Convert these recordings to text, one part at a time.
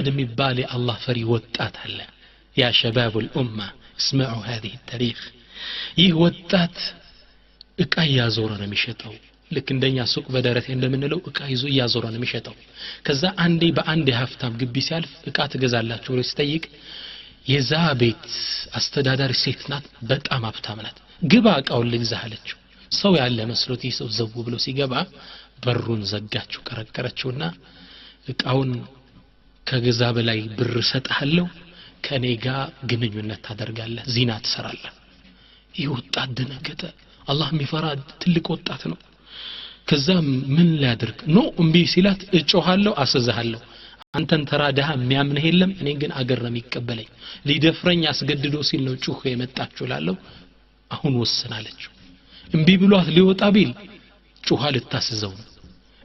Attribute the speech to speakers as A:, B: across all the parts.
A: محمد مبالي الله فري وطات هلا يا شباب الأمة اسمعوا هذه التاريخ يوطات እቃ ያዞረ ነው የሚሸጠው ልክ እንደኛ ሱቅ በደረቴ እንደምንለው እቃ ይዞ ያዞረ ነው የሚሸጠው ከዛ አንዴ በአንድ ሀፍታም ግቢ ሲያልፍ እቃ ትገዛላችሁ ብሎ ሲጠይቅ የዛ ቤት አስተዳዳሪ ሴት ናት በጣም ሀብታም ናት ግባ እቃውን ልግዛህ አለችው ሰው ያለ መስሎት ይሰው ዘው ብሎ ሲገባ በሩን ዘጋችሁ ከረከረችውና እቃውን ከገዛ በላይ ብር ሰጣለሁ ከኔ ጋር ግንኙነት ታደርጋለህ ዚና ትሰራለህ ይወጣት ደነገጠ አላህ የሚፈራ ትልቅ ወጣት ነው ከዛ ምን ላድርግ ነው እምቢ ሲላት እጮሃለሁ አሰዛሃለሁ አንተን ተራዳህ የሚያምንህ የለም እኔ ግን አገር ነው የሚቀበለኝ ሊደፍረኝ አስገድዶ ሲል ነው ጩህ የመጣችሁ ላለው አሁን ወሰናለች እምቢ ብሏት ሊወጣ ቢል ጩሃ ልታስዘው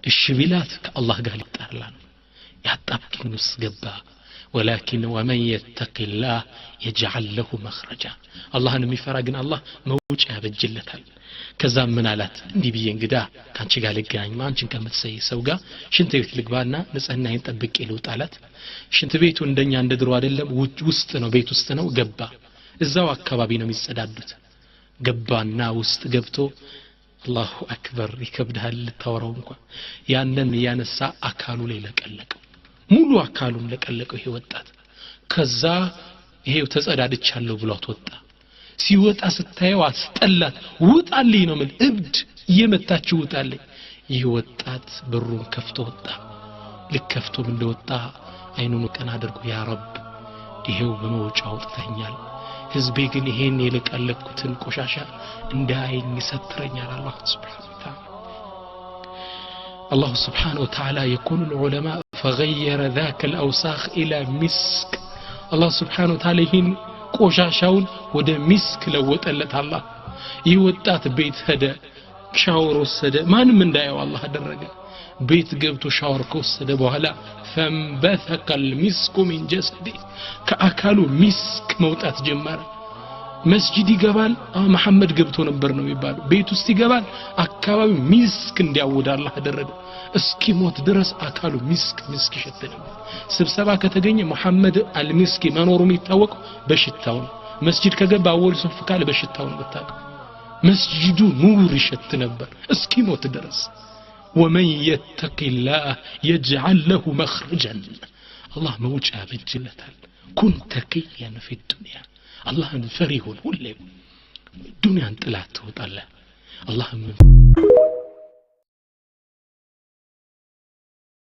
A: እሺ ቢላት ከአላህ ጋር ሊጣላ ነው ያጣብቂኝ ውስጥ ገባ ولكن ومن يتق الله يجعل له مخرجا الله የሚፈራ ግን አላህ መውጫ ያበጅለታል ከዛ ምን አላት እንዲህ ብዬ እንግዳ ካንቺ ጋር ልገናኝ ማንቺን ከምትሰይ ሰው ጋር ሽንት ቤት ልግባና ንጽህናዬን ጠብቄ ልውጣላት ሽንት ቤቱ እንደኛ እንደድሮ አይደለም ውስጥ ነው ቤት ውስጥ ነው ገባ እዛው አካባቢ ነው የሚጸዳዱት ገባና ውስጥ ገብቶ አላሁ አክበር ይከብዳል ልታወራው እንኳን ያንን ያነሳ አካሉ ላይ ለቀለቀው ሙሉ አካሉን ለቀለቀው ይሄ ወጣት ከዛ ይሄው ተጸዳድቻለሁ ብሏት ወጣ ሲወጣ ስታየው አስጠላት ውጣልኝ ነው ምን እብድ እየመታችሁ ውጣልኝ ይሄ ወጣት በሩን ከፍቶ ወጣ ለከፍቶም እንደወጣ አይኑን ቀና አድርጎ ያ ረብ ይሄው በመውጫው አውጥተኛል ህዝቤ ግን ይሄን የለቀለኩትን ቆሻሻ እንዳይኝ ሰትረኛል አላህ Subhanahu wa ta'ala الله سبحانه وتعالى يقول العلماء فغير ذاك الأوساخ إلى مسك الله سبحانه وتعالى هين ቆሻሻውን ወደ ሚስክ ለወጠለት አላህ ይወጣት ቤት ሄደ ሻወር ወሰደ ማንም እንዳየው አላህ አደረገ ቤት ገብቶ ሻወር ከወሰደ በኋላ فانبثق المسك من جسده ከአካሉ ሚስክ መውጣት ጀመረ መስጂድ ይገባል መሐመድ ገብቶ ነበር ነው የሚባለው ቤት ውስጥ ይገባል አካባቢ ሚስክ እንዲያወድ አላህ አደረገ እስኪሞት ድረስ አካሉ ሚስክ ይሸት ነበር ስብሰባ ከተገኘ መሐመድ አልሚስኪ መኖሩ የሚታወቅ በሽታው መስጂድ ከገባ አወል ሶፍ ካለ በሽታው ነው በታቀ መስጂዱ ኑር ይሸት ነበር እስኪሞት ድረስ ومن يتق الله يجعل له مخرجا الله موجع بجلتال كن تقيا في الدنيا الله فريهون ሁሌም ዱንያን ጥላት ትወጣለህ አላህ